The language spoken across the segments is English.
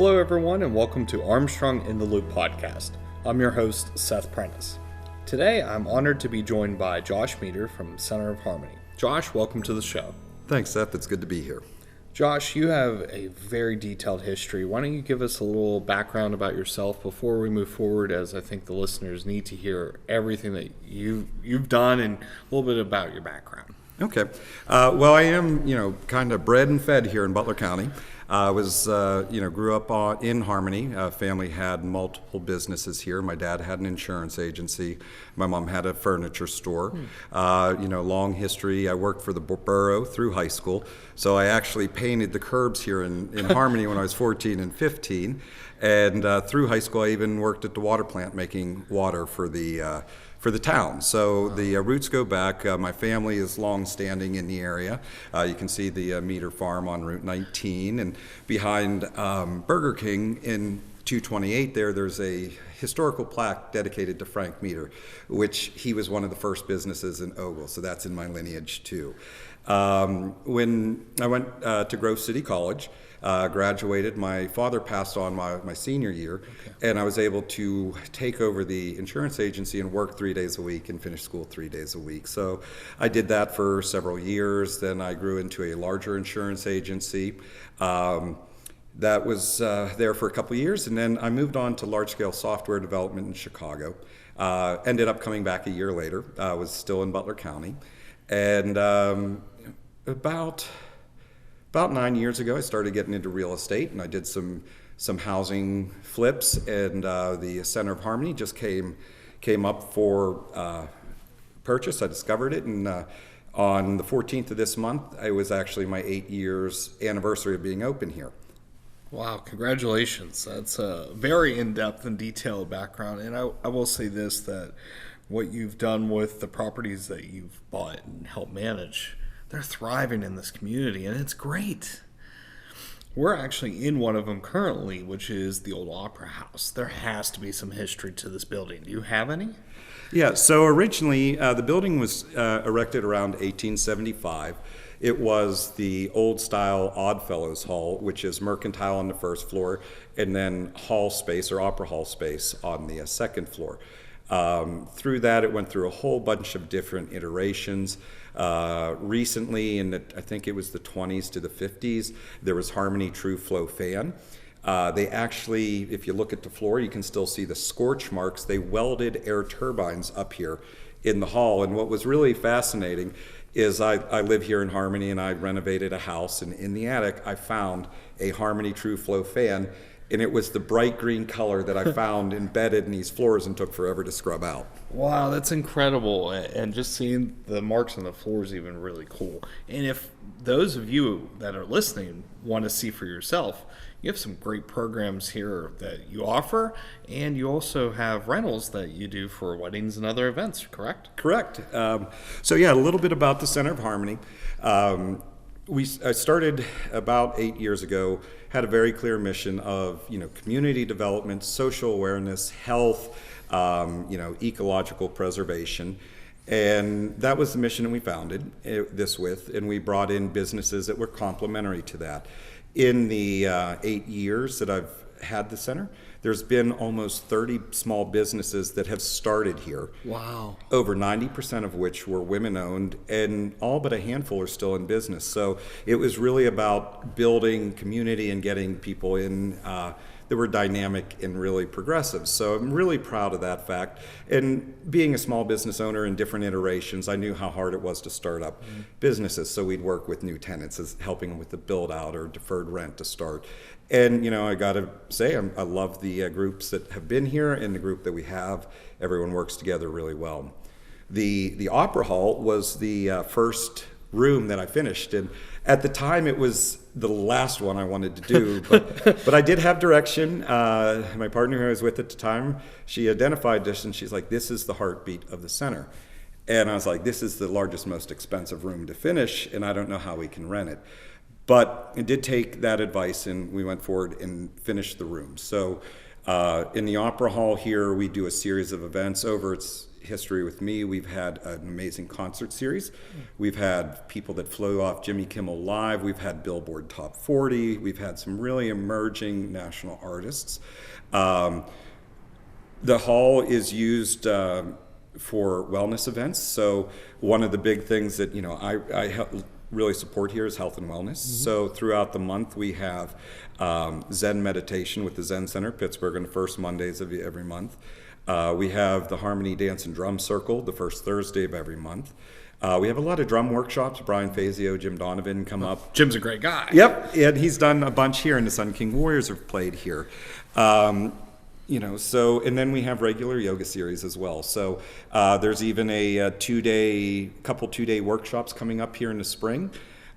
Hello, everyone, and welcome to Armstrong in the Loop podcast. I'm your host, Seth Prentice. Today, I'm honored to be joined by Josh Meeder from Center of Harmony. Josh, welcome to the show. Thanks, Seth. It's good to be here. Josh, you have a very detailed history. Why don't you give us a little background about yourself before we move forward, as I think the listeners need to hear everything that you've done and a little bit about your background. Okay. Well, I am, kind of bred and fed here in Butler County. I grew up in Harmony. Family had multiple businesses here. My dad had an insurance agency. My mom had a furniture store. Long history. I worked for the borough through high school. So I actually painted the curbs here in Harmony when I was 14 and 15. And through high school, I even worked at the water plant making water for the town. So the roots go back. My family is long-standing in the area. You can see the Meeder farm on Route 19, and behind Burger King in 228 there's a historical plaque dedicated to Frank Meeder, which he was one of the first businesses in Ogle, so that's in my lineage too. When I went to Grove City College, graduated, my father passed on my senior year, and I was able to take over the insurance agency and work 3 days a week and finish school 3 days a week. So I did that for several years. Then I grew into a larger insurance agency. That was there for a couple of years, and then I moved on to large-scale software development in Chicago. Ended up coming back a year later. I was still in Butler County, and about 9 years ago, I started getting into real estate, and I did some housing flips, and the Center of Harmony just came up for purchase. I discovered it, and on the 14th of this month, it was actually my 8 years anniversary of being open here. Wow, congratulations. That's a very in-depth and detailed background, and I will say this, that what you've done with the properties that you've bought and helped manage, they're thriving in this community, and it's great. We're actually in one of them currently, which is the old Opera House. There has to be some history to this building. Do you have any? Yeah, so originally the building was erected around 1875. It was the old-style Oddfellows Hall, which is mercantile on the first floor, and then hall space or opera hall space on the second floor. Through that, it went through a whole bunch of different iterations. Recently, I think it was the 20s to the 50s, there was Harmony True Flow Fan. They actually, if you look at the floor, you can still see the scorch marks. They welded air turbines up here in the hall, and what was really fascinating is I live here in Harmony, and I renovated a house, and in the attic I found a Harmony True Flow fan, and it was the bright green color that I found embedded in these floors and took forever to scrub out. Wow, that's incredible. And just seeing the marks on the floor is even really cool. And if those of you that are listening want to see for yourself, you have some great programs here that you offer, and you also have rentals that you do for weddings and other events, correct? Correct. A little bit about the Center of Harmony. I started about 8 years ago, had a very clear mission of, community development, social awareness, health, ecological preservation. And that was the mission that we founded this with, and we brought in businesses that were complementary to that. In the 8 years that I've had the center, there's been almost 30 small businesses that have started here. Wow. Over 90% of which were women-owned, and all but a handful are still in business. So it was really about building community and getting people in that were dynamic and really progressive. So I'm really proud of that fact. And being a small business owner in different iterations, I knew how hard it was to start up businesses. So we'd work with new tenants as helping them with the build out or deferred rent to start. And I got to say, I love the groups that have been here and the group that we have. Everyone works together really well. The Opera Hall was the first room that I finished, and at the time it was the last one I wanted to do, but I did have direction. My partner who I was with at the time, she identified this, and she's like, this is the heartbeat of the center. And I was like, this is the largest, most expensive room to finish, and I don't know how we can rent it. But it did take that advice, and we went forward and finished the room. So In the Opera Hall here, we do a series of events. Over its history with me, we've had an amazing concert series. We've had people that flew off Jimmy Kimmel Live. We've had Billboard Top 40. We've had some really emerging national artists. The hall is used for wellness events. So one of the big things that I really support here is health and wellness. So throughout the month we have Zen meditation with the Zen Center Pittsburgh on the first Mondays of every month. We have the Harmony Dance and Drum Circle the first Thursday of every month. We have a lot of drum workshops. Brian Fazio, Jim Donovan come up. Jim's a great guy. Yep, and he's done a bunch here, and the Sun King Warriors have played here. And then we have regular yoga series as well. So there's even a couple two-day workshops coming up here in the spring.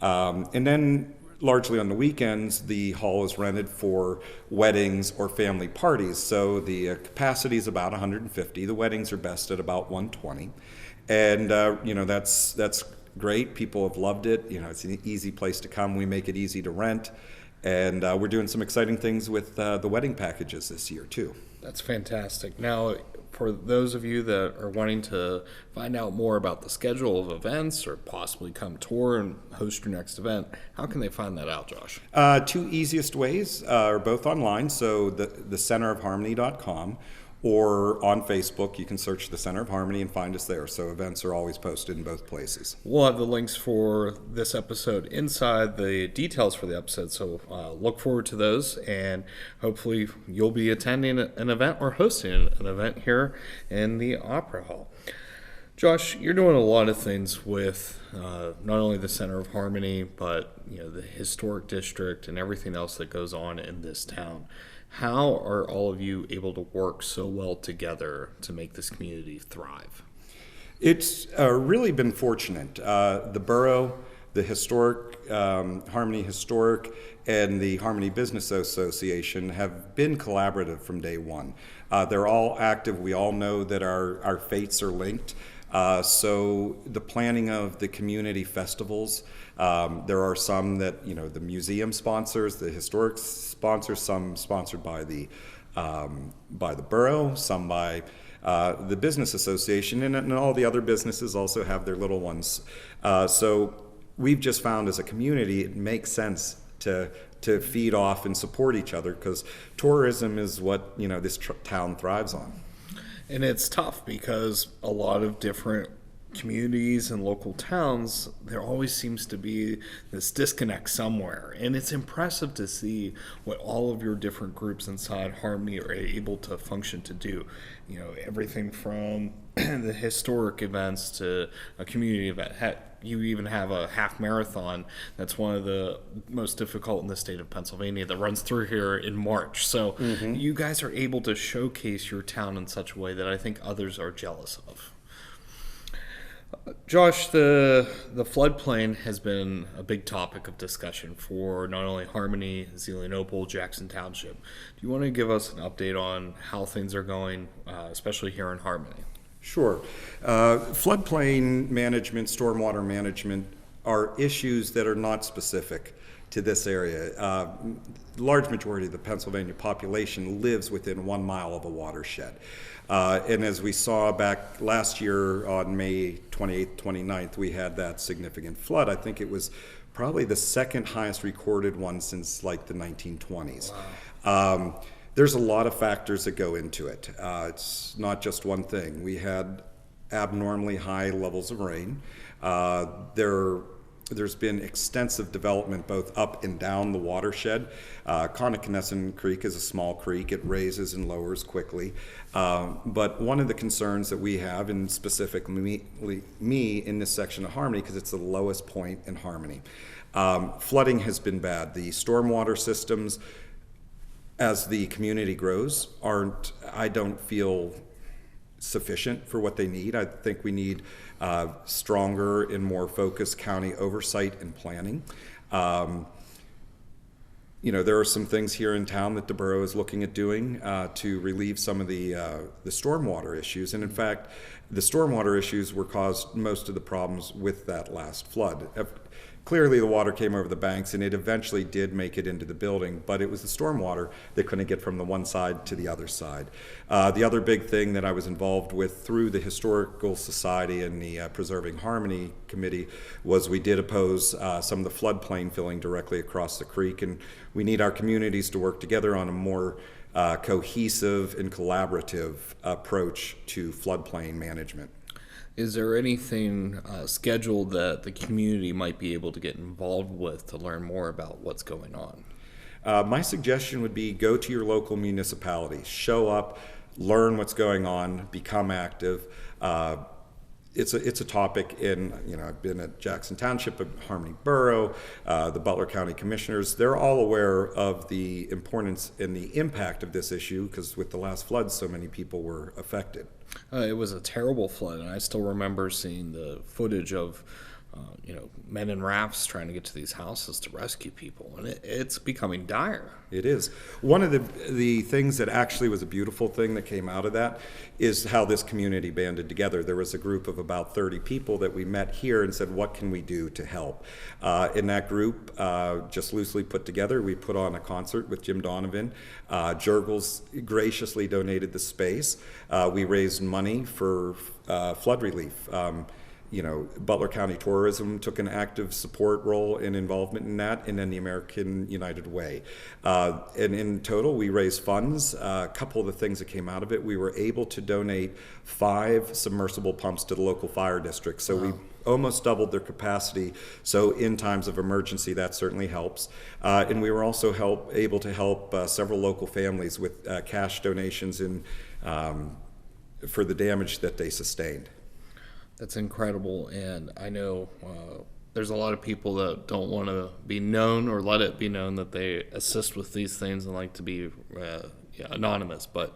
And then largely on the weekends, the hall is rented for weddings or family parties. So the capacity is about 150. The weddings are best at about 120. And, that's great. People have loved it. It's an easy place to come. We make it easy to rent. And we're doing some exciting things with the wedding packages this year, too. That's fantastic. Now, for those of you that are wanting to find out more about the schedule of events or possibly come tour and host your next event, how can they find that out, Josh? Two easiest ways are both online, so the centerofharmony.com, or on Facebook, you can search the Center of Harmony and find us there. So events are always posted in both places. We'll have the links for this episode inside the details for the episode, so look forward to those, and hopefully you'll be attending an event or hosting an event here in the Opera Hall. Josh, you're doing a lot of things with not only the Center of Harmony, but the historic district and everything else that goes on in this town. How are all of you able to work so well together to make this community thrive? It's really been fortunate. The borough, the historic, Harmony Historic, and the Harmony Business Association have been collaborative from day one. They're all active. We all know that our fates are linked. So the planning of the community festivals, there are some that the museum sponsors, the historic sponsors, some sponsored by the borough, some by the business association, and all the other businesses also have their little ones. So we've just found as a community it makes sense to feed off and support each other, because tourism is what this town thrives on. And it's tough because a lot of different communities and local towns, there always seems to be this disconnect somewhere. And it's impressive to see what all of your different groups inside Harmony are able to function to do. Everything from the historic events to a community event. You even have a half marathon that's one of the most difficult in the state of Pennsylvania that runs through here in March. So you guys are able to showcase your town in such a way that I think others are jealous of. Josh, the floodplain has been a big topic of discussion for not only Harmony, Zelienople, Jackson Township. Do you want to give us an update on how things are going, especially here in Harmony? Sure. Floodplain management, stormwater management are issues that are not specific to this area. The large majority of the Pennsylvania population lives within 1 mile of a watershed. And as we saw back last year on May 28th, 29th, we had that significant flood. I think it was probably the second highest recorded one since like the 1920s. Wow. There's a lot of factors that go into it. It's not just one thing. We had abnormally high levels of rain. There's been extensive development both up and down the watershed. Connoquenessett Creek is a small creek. It raises and lowers quickly. But one of the concerns that we have, and specifically me in this section of Harmony, because it's the lowest point in Harmony, flooding has been bad. The stormwater systems, as the community grows, I don't feel sufficient for what they need. I think we need stronger and more focused county oversight and planning. There are some things here in town that the borough is looking at doing to relieve some of the stormwater issues. And in fact, the stormwater issues were caused most of the problems with that last flood. clearly the water came over the banks, and it eventually did make it into the building, but it was the stormwater that couldn't get from the one side to the other side. The other big thing that I was involved with through the Historical Society and the Preserving Harmony Committee was we did oppose some of the floodplain filling directly across the creek, and we need our communities to work together on a more cohesive and collaborative approach to floodplain management. Is there anything scheduled that the community might be able to get involved with to learn more about what's going on? My suggestion would be go to your local municipality, show up, learn what's going on, become active. It's a topic in, I've been at Jackson Township, Harmony Borough, the Butler County Commissioners. They're all aware of the importance and the impact of this issue because with the last flood, so many people were affected. It was a terrible flood, and I still remember seeing the footage of men in rafts trying to get to these houses to rescue people, and it's becoming dire. It is. One of the things that actually was a beautiful thing that came out of that is how this community banded together. There was a group of about 30 people that we met here and said, what can we do to help? In that group, just loosely put together, we put on a concert with Jim Donovan. Jurgles graciously donated the space. We raised money for flood relief. Butler County Tourism took an active support role and involvement in that, and then the American United Way. And in total, we raised funds. A couple of the things that came out of it, we were able to donate 5 submersible pumps to the local fire district. So we almost doubled their capacity. So in times of emergency, that certainly helps. And we were also able to help several local families with cash donations for the damage that they sustained. That's incredible, and I know there's a lot of people that don't want to be known or let it be known that they assist with these things and like to be anonymous. But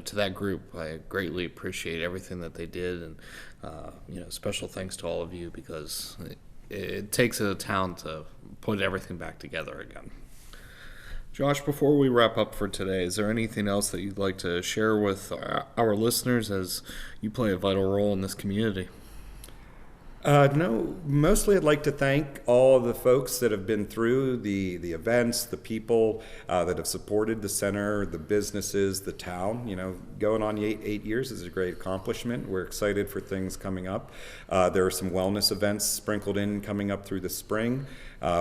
to that group, I greatly appreciate everything that they did, and special thanks to all of you because it takes a town to put everything back together again. Josh, before we wrap up for today, is there anything else that you'd like to share with our listeners as you play a vital role in this community? No, mostly I'd like to thank all of the folks that have been through the events, the people that have supported the center, the businesses, the town. Going on 8 years is a great accomplishment. We're excited for things coming up. There are some wellness events sprinkled in coming up through the spring,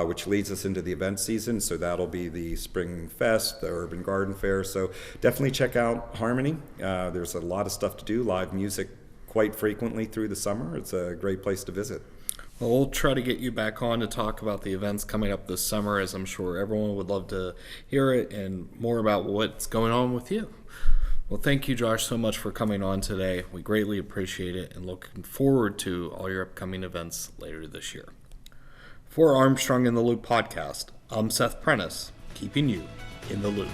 which leads us into the event season. So that'll be the Spring Fest, the Urban Garden Fair. So definitely check out Harmony. There's a lot of stuff to do, live music quite frequently through the summer. It's a great place to visit. Well, we'll try to get you back on to talk about the events coming up this summer, as I'm sure everyone would love to hear it and more about what's going on with you. Well, thank you, Josh, so much for coming on today. We greatly appreciate it and looking forward to all your upcoming events later this year. For Armstrong in the Loop podcast, I'm Seth Prentice, keeping you in the loop.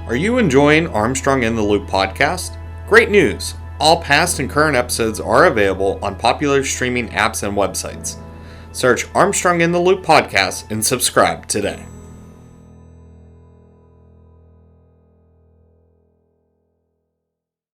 Are you enjoying Armstrong in the Loop podcast? Great news! All past and current episodes are available on popular streaming apps and websites. Search Armstrong in the Loop podcast and subscribe today.